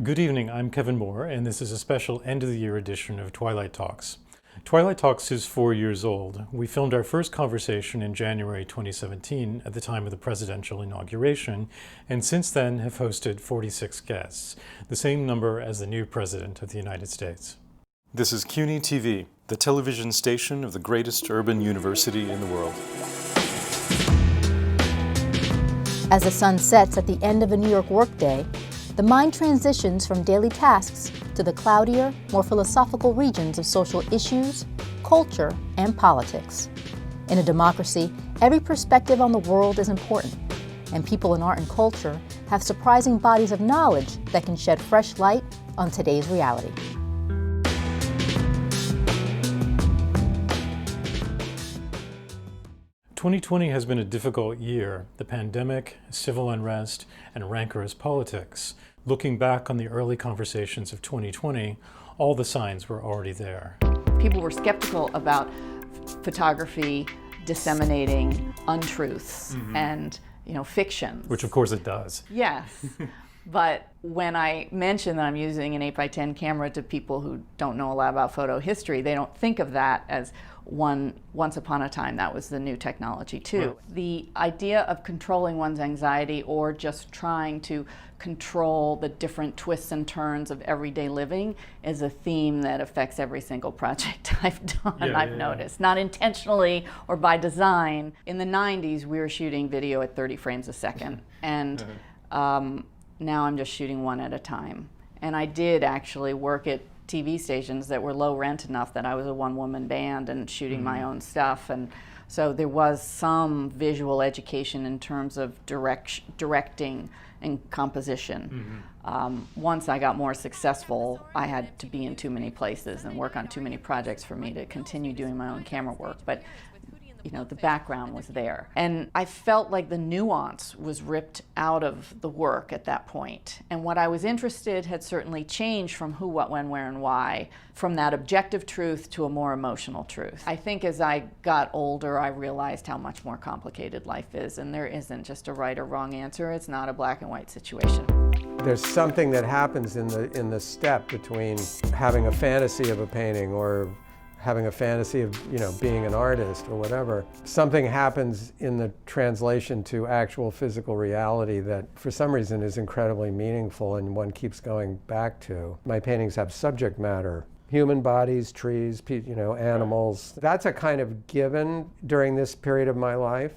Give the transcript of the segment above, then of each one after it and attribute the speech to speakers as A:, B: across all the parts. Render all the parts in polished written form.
A: Good evening, I'm Kevin Moore, and this is a special end-of-the-year edition of Twilight Talks. Twilight Talks is 4 years old. We filmed our first conversation in January 2017 at the time of the presidential inauguration, and since then have hosted 46 guests, the same number as the new president of the United States. This is CUNY TV, the television station of the greatest urban university in the world.
B: As the sun sets at the end of a New York workday, the mind transitions from daily tasks to the cloudier, more philosophical regions of social issues, culture, and politics. In a democracy, every perspective on the world is important, and people in art and culture have surprising bodies of knowledge that can shed fresh light on today's reality.
A: "2020 has been a difficult year. The pandemic, civil unrest, and rancorous politics. Looking back on the early conversations of 2020, all the signs were already there."
C: People were skeptical about photography disseminating untruths and, fictions.
A: Which of course it does.
C: Yes. But when I mention that I'm using an 8x10 camera to people who don't know a lot about photo history, they don't think of that as once upon a time that was the new technology too. Right. The idea of controlling one's anxiety or just trying to control the different twists and turns of everyday living is a theme that affects every single project I've done, I've noticed. Not intentionally or by design. In the 90s, we were shooting video at 30 frames a second. And now I'm just shooting one at a time. And I did actually work at TV stations that were low rent enough that I was a one-woman band and shooting my own stuff. And so there was some visual education in terms of directing and composition. Once I got more successful, I had to be in too many places and work on too many projects for me to continue doing my own camera work. But the background was there. And I felt like the nuance was ripped out of the work at that point. And what I was interested had certainly changed from who, what, when, where, and why, from that objective truth to a more emotional truth. I think as I got older, I realized how much more complicated life is, and there isn't just a right or wrong answer. It's not a black and white situation.
D: There's something that happens in the step between having a fantasy of a painting or having a fantasy of being an artist or whatever. Something happens in the translation to actual physical reality that for some reason is incredibly meaningful and one keeps going back to. My paintings have subject matter. Human bodies, trees, animals. That's a kind of given during this period of my life.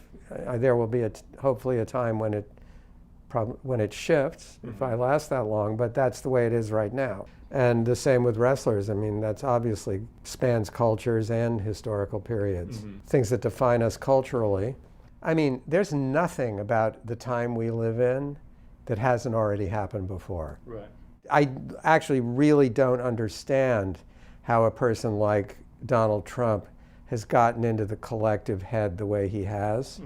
D: There will be hopefully a time when it shifts, if I last that long, but that's the way it is right now. And the same with wrestlers. I mean, that's obviously spans cultures and historical periods. Things that define us culturally. I mean, there's nothing about the time we live in that hasn't already happened before.
A: Right.
D: I actually really don't understand how a person like Donald Trump has gotten into the collective head the way he has.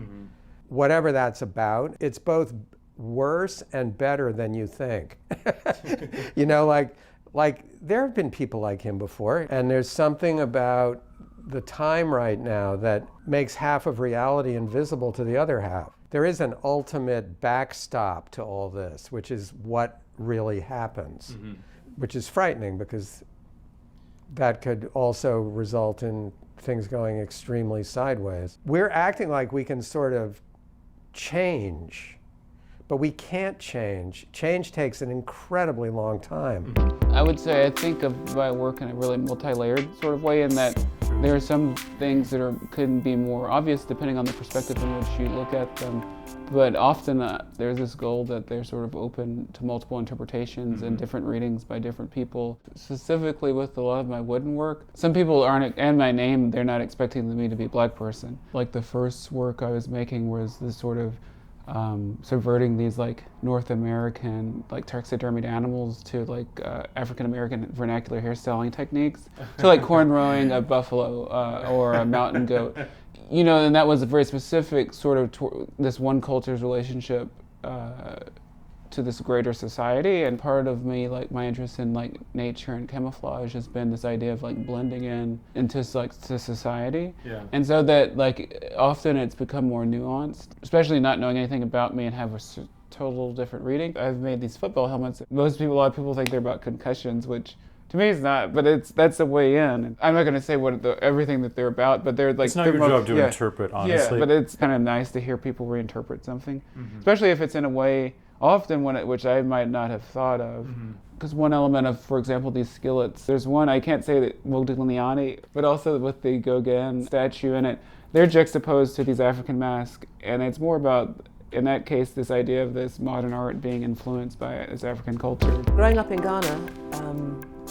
D: Whatever that's about, it's both worse and better than you think. Like there have been people like him before, and there's something about the time right now that makes half of reality invisible to the other half. There is an ultimate backstop to all this, which is what really happens, which is frightening because that could also result in things going extremely sideways. We're acting like we can sort of change, but we can't change. Change takes an incredibly long time.
E: I would say I think of my work in a really multi-layered sort of way in that there are some things that couldn't be more obvious depending on the perspective in which you look at them. But often there's this goal that they're sort of open to multiple interpretations and different readings by different people. Specifically with a lot of my wooden work, some people aren't, and my name, they're not expecting me to be a black person. Like the first work I was making was this sort of subverting these like North American like taxidermied animals to like African American vernacular hairstyling techniques, to like cornrowing a buffalo or a mountain goat, and that was a very specific sort of this one culture's relationship to this greater society. And part of me, like my interest in like nature and camouflage, has been this idea of like blending into to society.
A: Yeah.
E: And so that like often it's become more nuanced, especially not knowing anything about me and have total different reading. I've made these football helmets. A lot of people think they're about concussions, which to me it's not, but that's the way in. I'm not going to say everything that they're about, but they're like...
A: It's not your job to interpret, honestly.
E: Yeah, but it's kind of nice to hear people reinterpret something, especially if it's in a way, often which I might not have thought of. Because one element of, for example, these skillets, there's one, I can't say that Modigliani, but also with the Gauguin statue in it, they're juxtaposed to these African masks, and it's more about, in that case, this idea of this modern art being influenced by this African culture.
F: Growing up in Ghana,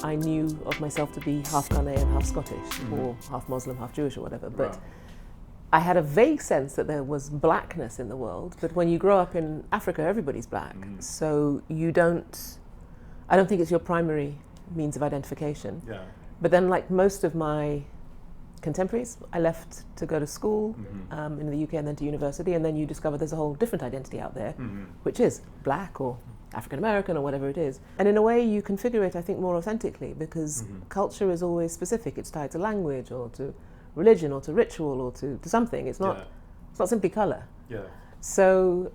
F: I knew of myself to be half Ghanaian, half Scottish, or half Muslim, half Jewish or whatever, but I had a vague sense that there was blackness in the world, but when you grow up in Africa, everybody's black, so I don't think it's your primary means of identification.
A: Yeah.
F: But then, like most of my contemporaries, I left to go to school in the UK and then to university, and then you discover there's a whole different identity out there, which is black or African American or whatever it is. And in a way you configure it, I think, more authentically, because culture is always specific. It's tied to language or to religion or to ritual or to something. It's not simply color.
A: Yeah.
F: So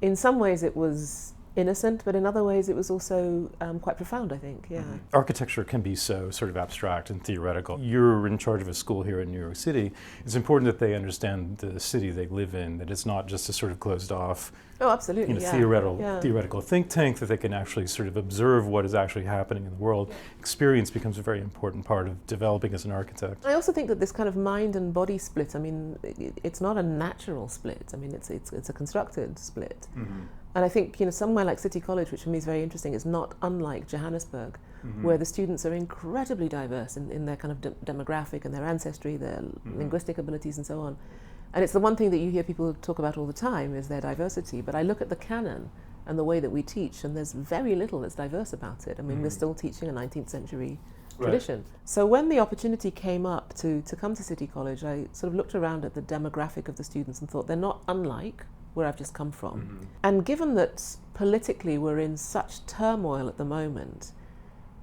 F: in some ways it was innocent, but in other ways it was also quite profound, I think, yeah.
A: Architecture can be so sort of abstract and theoretical. You're in charge of a school here in New York City. It's important that they understand the city they live in, that it's not just a sort of closed off,
F: Oh, absolutely,
A: theoretical think tank, that they can actually sort of observe what is actually happening in the world. Experience becomes a very important part of developing as an architect.
F: I also think that this kind of mind and body split, I mean, it's not a natural split. I mean, it's a constructed split. And I think, somewhere like City College, which for me is very interesting, is not unlike Johannesburg, where the students are incredibly diverse in their kind of demographic and their ancestry, their linguistic abilities and so on. And it's the one thing that you hear people talk about all the time is their diversity. But I look at the canon and the way that we teach, and there's very little that's diverse about it. I mean, we're still teaching a 19th century tradition. So when the opportunity came up to come to City College, I sort of looked around at the demographic of the students and thought they're not unlike where I've just come from. And given that politically we're in such turmoil at the moment,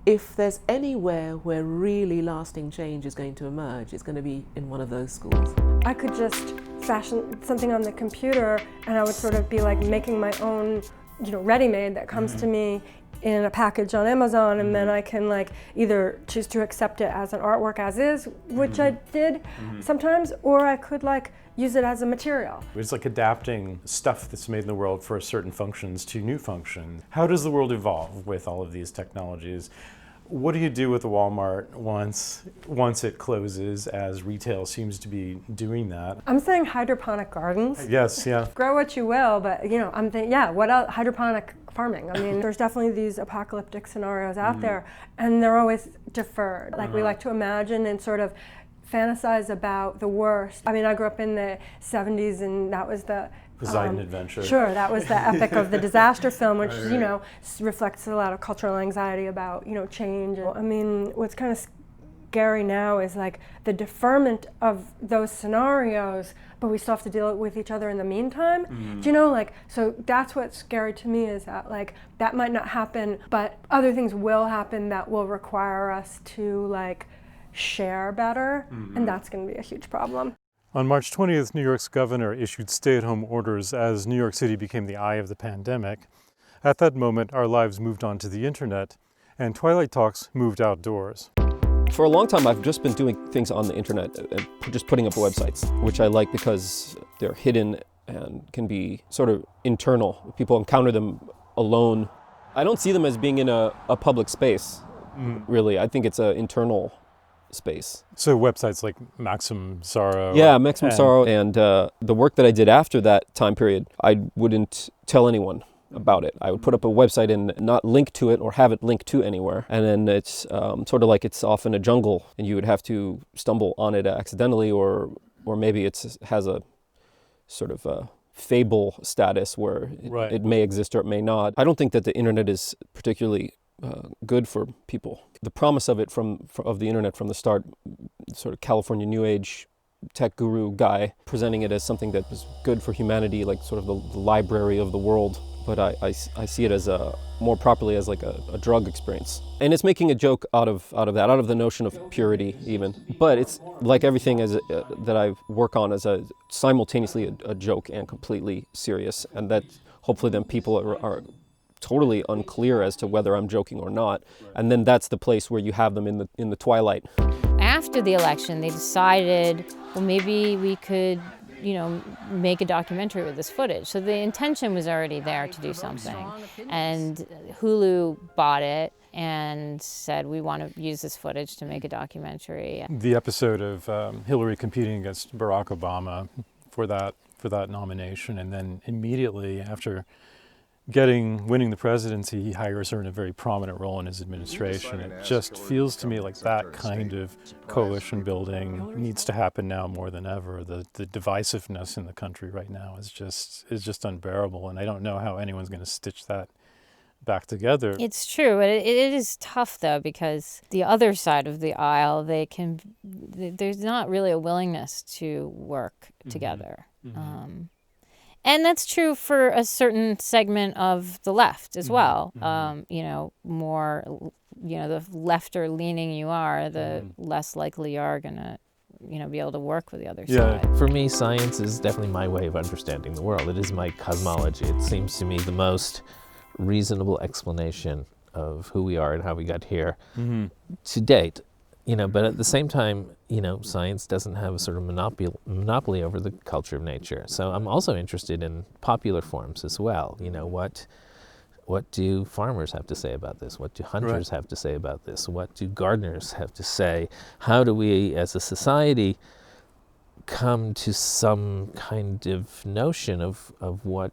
F: if there's anywhere where really lasting change is going to emerge, it's going to be in one of those schools.
G: I could just fashion something on the computer and I would sort of be like making my own, ready-made that comes to me in a package on Amazon, and then I can like either choose to accept it as an artwork as is, which I did sometimes, or I could like use it as a material.
A: It's like adapting stuff that's made in the world for certain functions to new functions. How does the world evolve with all of these technologies? What do you do with the Walmart once it closes, as retail seems to be doing that?
G: I'm saying hydroponic gardens.
A: Yes, yeah.
G: Grow what you will, but I'm thinking, what else? Hydroponic farming. I mean, there's definitely these apocalyptic scenarios out there, and they're always deferred. Like we like to imagine and sort of fantasize about the worst. I mean, I grew up in the 70s, and that was the
A: Poseidon Adventure.
G: Sure, that was the epic of the disaster film, which reflects a lot of cultural anxiety about change. I mean, what's kind of scary now is like the deferment of those scenarios, but we still have to deal with each other in the meantime. Do so that's what's scary to me, is that like that might not happen, but other things will happen that will require us to like share better, and that's going to be a huge problem.
A: On March 20th, New York's governor issued stay-at-home orders as New York City became the eye of the pandemic. At that moment, our lives moved on to the internet, and Twilight Talks moved outdoors.
H: For a long time, I've just been doing things on the internet and just putting up websites, which I like because they're hidden and can be sort of internal. People encounter them alone. I don't see them as being in a public space, really. I think it's an internal space.
A: So websites like Maxim Sorrow.
H: Yeah, Maxim Sorrow, and the work that I did after that time period, I wouldn't tell anyone about it. I would put up a website and not link to it or have it linked to anywhere. And then it's sort of like it's off in a jungle and you would have to stumble on it accidentally, or maybe it has a sort of a fable status where it may exist or it may not. I don't think that the internet is particularly good for people. The promise of it of the internet from the start, sort of California New Age tech guru guy presenting it as something that was good for humanity, like sort of the library of the world. But I see it as more properly as like a drug experience. And it's making a joke out of the notion of purity even. But it's like everything that I work on as simultaneously a joke and completely serious. And that hopefully then people are totally unclear as to whether I'm joking or not. And then that's the place where you have them in the twilight.
I: After the election, they decided, well, maybe we could, make a documentary with this footage. So the intention was already there to do something. And Hulu bought it and said, we want to use this footage to make a documentary.
A: The episode of Hillary competing against Barack Obama for that nomination, and then immediately after winning the presidency, he hires her in a very prominent role in his administration. It just feels to me like that kind of coalition building needs to happen now more than ever. The divisiveness in the country right now is just unbearable, and I don't know how anyone's going to stitch that back together.
I: It's true. It is tough though, because the other side of the aisle, there's not really a willingness to work together. And that's true for a certain segment of the left as well. More, the lefter leaning you are, the less likely you are going to, be able to work with the other side.
J: For me, science is definitely my way of understanding the world. It is my cosmology. It seems to me the most reasonable explanation of who we are and how we got here to date. But at the same time, science doesn't have a sort of monopoly over the culture of nature. So I'm also interested in popular forms as well. What do farmers have to say about this? What do hunters have to say about this? What do gardeners have to say? How do we, as a society, come to some kind of notion of what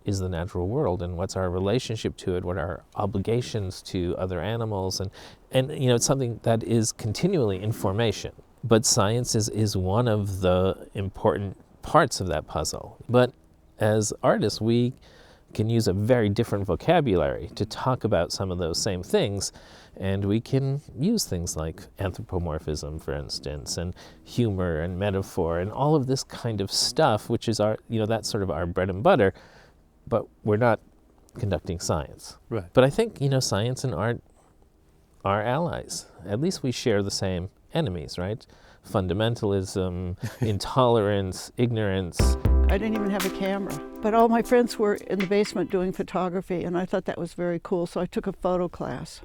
J: is the natural world and what's our relationship to it, what are our obligations to other animals, and it's something that is continually in formation. But science is one of the important parts of that puzzle. But as artists, we can use a very different vocabulary to talk about some of those same things, and we can use things like anthropomorphism, for instance, and humor and metaphor and all of this kind of stuff, which is our, that's sort of our bread and butter. But we're not conducting science.
A: Right.
J: But I think, science and art are allies. At least we share the same enemies, right? Fundamentalism, intolerance, ignorance.
K: I didn't even have a camera, but all my friends were in the basement doing photography, and I thought that was very cool, so I took a photo class.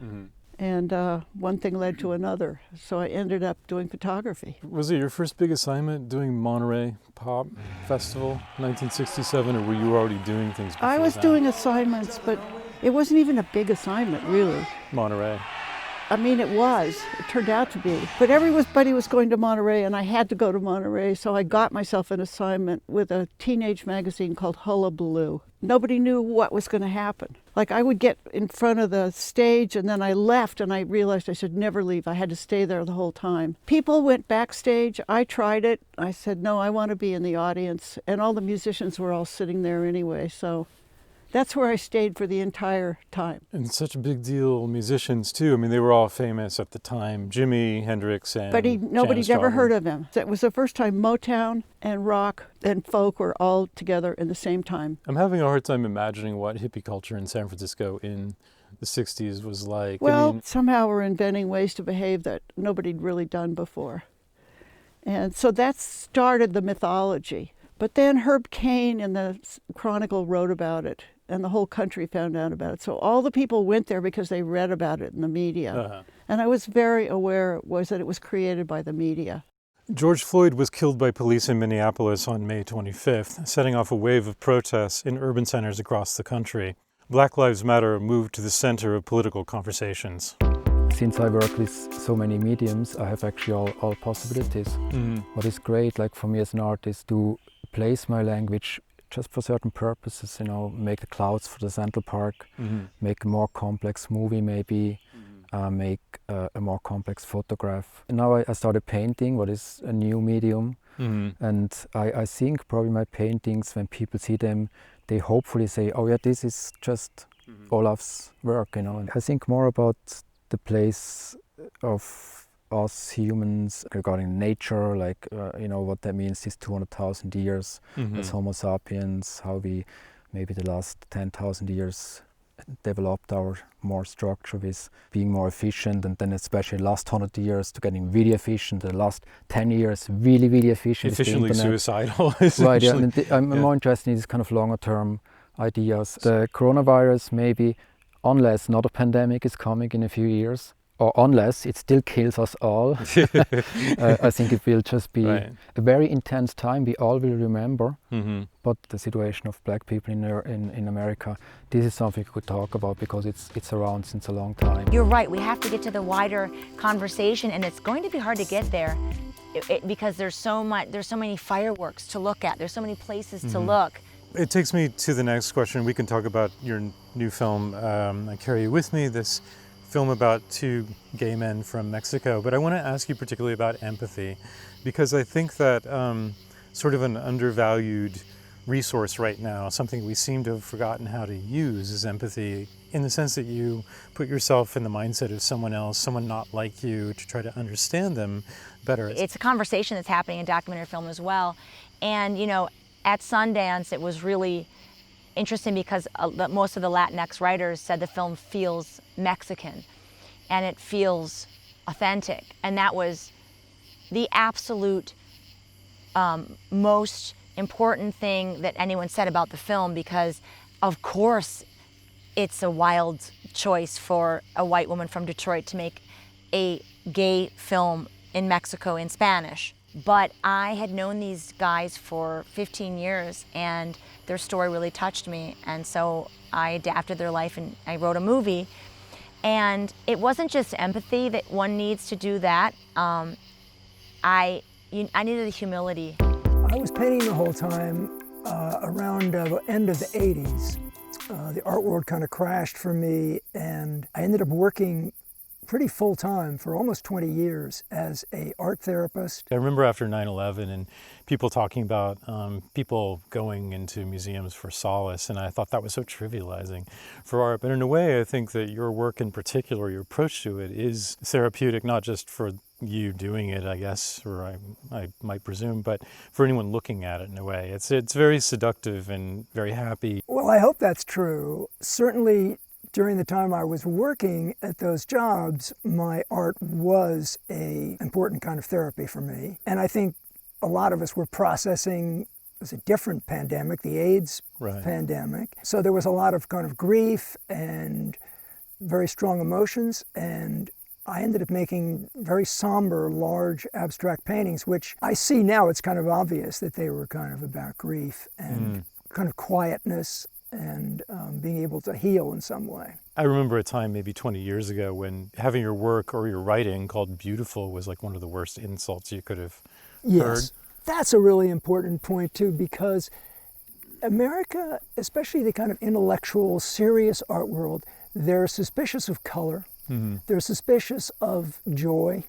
K: And one thing led to another, so I ended up doing photography.
A: Was it your first big assignment, doing Monterey Pop Festival, 1967, or were you already doing things before
K: I was
A: that?
K: doing assignments, but it wasn't even a big assignment, really.
A: Monterey.
K: I mean, it turned out to be. But everybody was going to Monterey, and I had to go to Monterey, so I got myself an assignment with a teenage magazine called Hullabaloo. Nobody knew what was going to happen. Like, I would get in front of the stage, and then I left, and I realized I should never leave. I had to stay there the whole time. People went backstage. I tried it. I said, no, I want to be in the audience. And all the musicians were all sitting there anyway, so that's where I stayed for the entire time.
A: And such a big deal, musicians too. I mean, they were all famous at the time. Jimi Hendrix and
K: But nobody's ever heard of him. It was the first time Motown and rock and folk were all together in the same time.
A: I'm having a hard time imagining what hippie culture in San Francisco in the 60s was like.
K: Well, somehow we're inventing ways to behave that nobody'd really done before. And so that started the mythology. But then Herb Caen in the Chronicle wrote about it, and the whole country found out about it. So all the people went there because they read about it in the media. And I was very aware that it was created by the media.
A: George Floyd was killed by police in Minneapolis on May 25th, setting off a wave of protests in urban centers across the country. Black Lives Matter moved to the center of political conversations.
L: Since I work with so many mediums, I have actually all possibilities. What is great, like for me as an artist, to place my language just for certain purposes, make the clouds for the Central Park, make a more complex movie maybe, make a more complex photograph. And now I started painting, what is a new medium, and I think probably my paintings, when people see them, they hopefully say, oh yeah, this is just Olaf's work, And I think more about the place of us humans regarding nature, like what that means, these 200,000 years as Homo sapiens, how we maybe the last 10,000 years developed our more structure with being more efficient, and then especially the last 100 years to getting really efficient, the last 10 years really efficient.
A: Efficiently suicidal.
L: Right, yeah. I'm more interested in this kind of longer term ideas. The coronavirus maybe, unless another pandemic is coming in a few years, or unless it still kills us all, I think it will just be a very intense time we all will remember. But the situation of black people in America, this is something we could talk about because it's around since a long time.
M: You're right, we have to get to the wider conversation, and it's going to be hard to get there because there's so many fireworks to look at, there's so many places to look.
A: It takes me to the next question. We can talk about your new film, I Carry You With Me, this film about two gay men from Mexico. But I want to ask you particularly about empathy, because I think that sort of an undervalued resource right now, something we seem to have forgotten how to use, is empathy, in the sense that you put yourself in the mindset of someone else, someone not like you, to try to understand them better.
M: It's a conversation that's happening in documentary film as well. And, you know, at Sundance, it was really interesting because most of the Latinx writers said the film feels Mexican and it feels authentic. And that was the absolute most important thing that anyone said about the film, because of course it's a wild choice for a white woman from Detroit to make a gay film in Mexico in Spanish. But I had known these guys for 15 years and their story really touched me, and so I adapted their life and I wrote a movie. And it wasn't just empathy that one needs to do that. I needed the humility.
N: I was painting the whole time around the end of the 80s. The art world kind of crashed for me, and I ended up working pretty full-time for almost 20 years as an art therapist.
A: I remember after 9/11 and people talking about people going into museums for solace, and I thought that was so trivializing for art. But in a way, I think that your work in particular, your approach to it, is therapeutic, not just for you doing it, I guess, or I might presume, but for anyone looking at it in a way. It's very seductive and very happy.
N: Well, I hope that's true. Certainly, during the time I was working at those jobs, my art was an important kind of therapy for me. And I think a lot of us were processing, it was a different pandemic, the AIDS pandemic. So there was a lot of kind of grief and very strong emotions. And I ended up making very somber, large, abstract paintings, which I see now, it's kind of obvious that they were kind of about grief and kind of quietness and being able to heal in some way.
A: I remember a time maybe 20 years ago when having your work or your writing called beautiful was like one of the worst insults you could have heard.
N: That's a really important point too, because America, especially the kind of intellectual, serious art world, they're suspicious of color, they're suspicious of joy,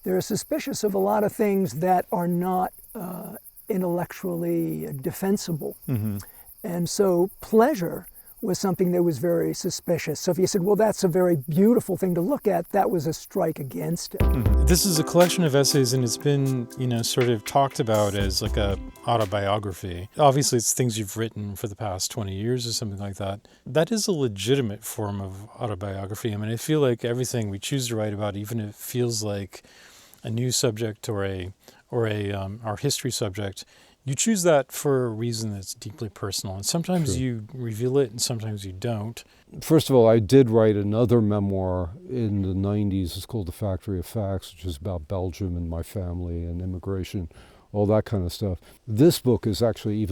N: they're suspicious of a lot of things that are not intellectually defensible. And so pleasure was something that was very suspicious. So if you said, well, that's a very beautiful thing to look at, that was a strike against it.
A: This is a collection of essays, and it's been, sort of talked about as like a autobiography. Obviously, it's things you've written for the past 20 years or something like that. That is a legitimate form of autobiography. I mean, I feel like everything we choose to write about, even if it feels like a news subject or our history subject, you choose that for a reason that's deeply personal, and sometimes you reveal it and sometimes you don't.
O: First of all, I did write another memoir in the 90s. It's called The Factory of Facts, which is about Belgium and my family and immigration, all that kind of stuff. This book is actually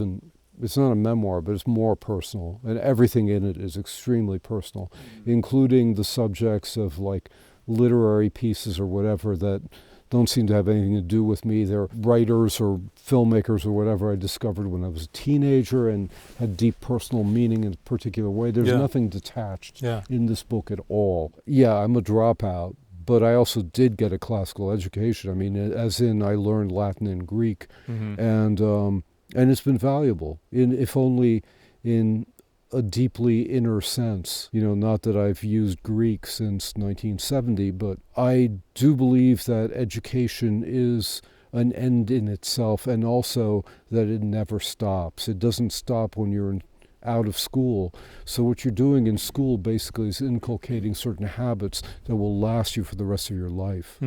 O: it's not a memoir, but it's more personal, and everything in it is extremely personal, including the subjects of like literary pieces or whatever that don't seem to have anything to do with me. They're writers or filmmakers or whatever I discovered when I was a teenager and had deep personal meaning in a particular way. There's nothing detached in this book at all. Yeah, I'm a dropout, but I also did get a classical education. I mean, as in I learned Latin and Greek, and it's been valuable, if only in a deeply inner sense. Not that I've used Greek since 1970, but I do believe that education is an end in itself, and also that it never stops. It doesn't stop when you're out of school. So what you're doing in school basically is inculcating certain habits that will last you for the rest of your life.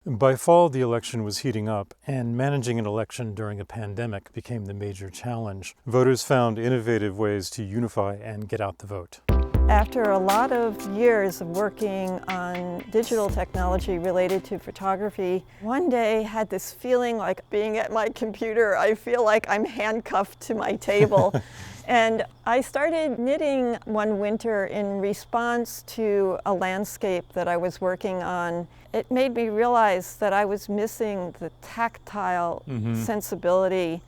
A: By fall, the election was heating up, and managing an election during a pandemic became the major challenge. Voters found innovative ways to unify and get out the vote.
P: After a lot of years of working on digital technology related to photography, one day had this feeling like being at my computer, I feel like I'm handcuffed to my table. And I started knitting one winter in response to a landscape that I was working on. It made me realize that I was missing the tactile sensibility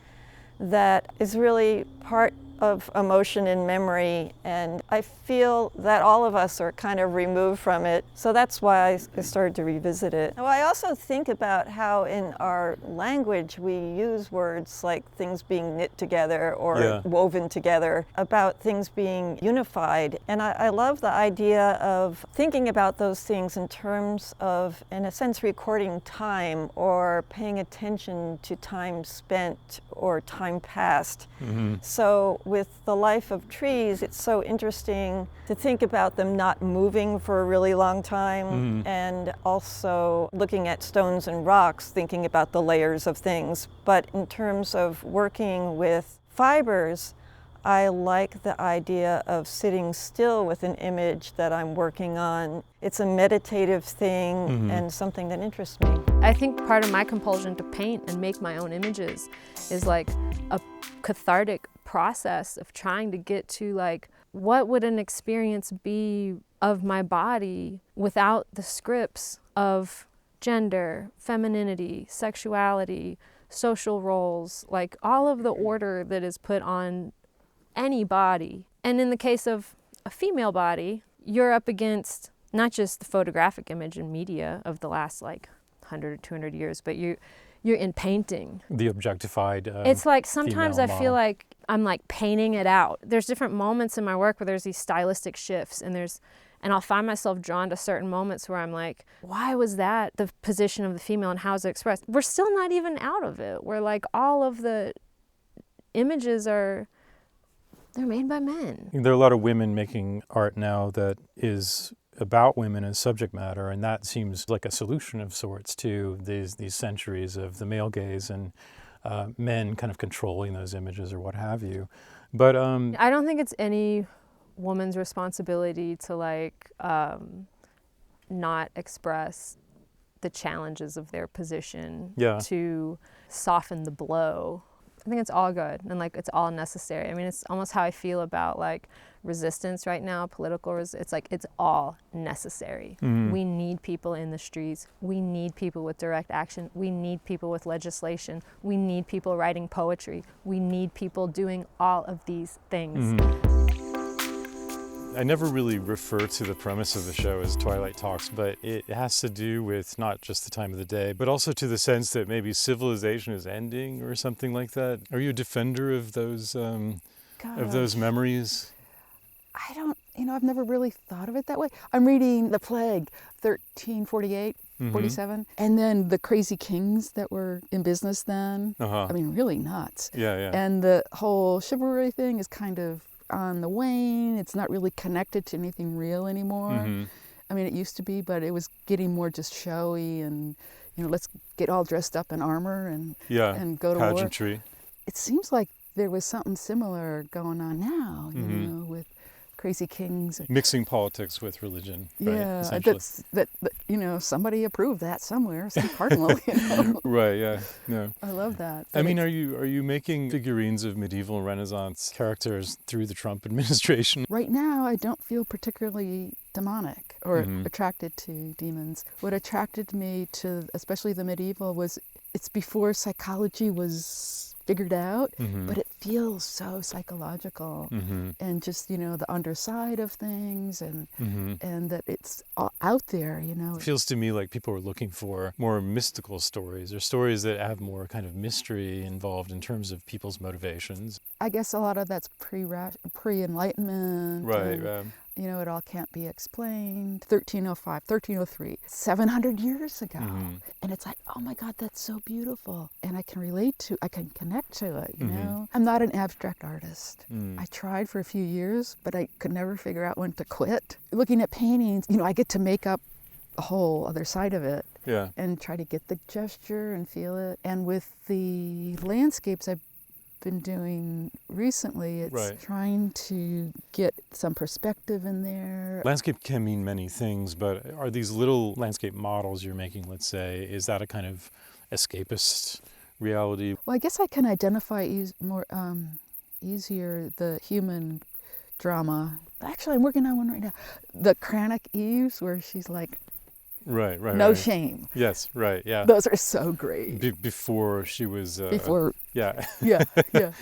P: that is really part of emotion and memory, and I feel that all of us are kind of removed from it, so that's why I started to revisit it. Now, I also think about how in our language we use words like things being knit together or woven together, about things being unified, and I love the idea of thinking about those things in terms of, in a sense, recording time or paying attention to time spent or time past. So with the life of trees, it's so interesting to think about them not moving for a really long time, and also looking at stones and rocks, thinking about the layers of things. But in terms of working with fibers, I like the idea of sitting still with an image that I'm working on. It's a meditative thing and something that interests me.
Q: I think part of my compulsion to paint and make my own images is like a cathartic process of trying to get to like, what would an experience be of my body without the scripts of gender, femininity, sexuality, social roles, like all of the order that is put on any body. And in the case of a female body, you're up against not just the photographic image and media of the last like 100 or 200 years, but you're in painting.
A: The objectified
Q: it's like sometimes I
A: female
Q: feel
A: model.
Q: like I'm like painting it out. There's different moments in my work where there's these stylistic shifts, and I'll find myself drawn to certain moments where I'm like, why was that the position of the female and how is it expressed? We're still not even out of it. We're like, all of the images they're made by men.
A: There are a lot of women making art now that is about women as subject matter, and that seems like a solution of sorts to these centuries of the male gaze and men kind of controlling those images or what have you. But
Q: I don't think it's any woman's responsibility to like not express the challenges of their position, to soften the blow. I think it's all good and like it's all necessary. I mean, it's almost how I feel about like resistance right now, political it's like it's all necessary. We need people in the streets. We need people with direct action. We need people with legislation. We need people writing poetry. We need people doing all of these things.
A: I never really refer to the premise of the show as Twilight Talks, but it has to do with not just the time of the day, but also to the sense that maybe civilization is ending or something like that. Are you a defender of those memories?
R: I don't, I've never really thought of it that way. I'm reading The Plague, 1348, 47, and then the crazy kings that were in business then. I mean, really nuts. And the whole chivalry thing is kind of on the wane. It's not really connected to anything real anymore. I mean, it used to be, but it was getting more just showy and, let's get all dressed up in armor and go to
A: pageantry.
R: war. It seems like there was something similar going on now, you know, with crazy kings.
A: Mixing politics with religion,
R: yeah,
A: right?
R: That somebody approved that somewhere, some cardinal,
A: Right, yeah, no.
R: I love that.
A: I mean, are you making figurines of medieval Renaissance characters through the Trump administration?
R: Right now, I don't feel particularly demonic or attracted to demons. What attracted me to, especially the medieval, was it's before psychology was figured out, but it feels so psychological and just, the underside of things and that it's all out there,
A: It feels to me like people are looking for more mystical stories or stories that have more kind of mystery involved in terms of people's motivations.
R: I guess a lot of that's pre-Enlightenment.
A: Right.
R: It all can't be explained. 1305, 1303, 700 years ago. And it's like, oh my God, that's so beautiful. And I can connect to it, you know? I'm not an abstract artist. I tried for a few years, but I could never figure out when to quit. Looking at paintings, I get to make up a whole other side of it.
A: Yeah.
R: And try to get the gesture and feel it. And with the landscapes I've been doing recently, it's
A: Right.
R: trying to get some perspective in there.
A: Landscape can mean many things, but are these little landscape models you're making, let's say, is that a kind of escapist reality?
R: Well, I guess I can identify easier the human drama. Actually, I'm working on one right now. The Cranach Eves, where she's like,
A: right,
R: no shame.
A: Yes, right, yeah.
R: Those are so great.
A: Before she was...
R: Before...
A: Yeah.
R: yeah.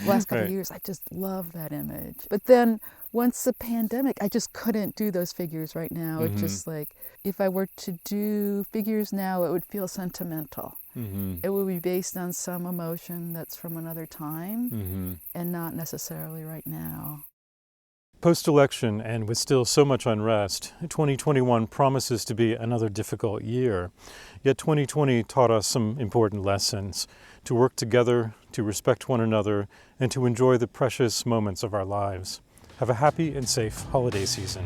R: Last couple
A: Right.
R: of years, I just love that image. But then, once the pandemic, I just couldn't do those figures right now. It just like, if I were to do figures now, it would feel sentimental. It would be based on some emotion that's from another time and not necessarily right now.
A: Post-election, and with still so much unrest, 2021 promises to be another difficult year. Yet 2020 taught us some important lessons: to work together, to respect one another, and to enjoy the precious moments of our lives. Have a happy and safe holiday season.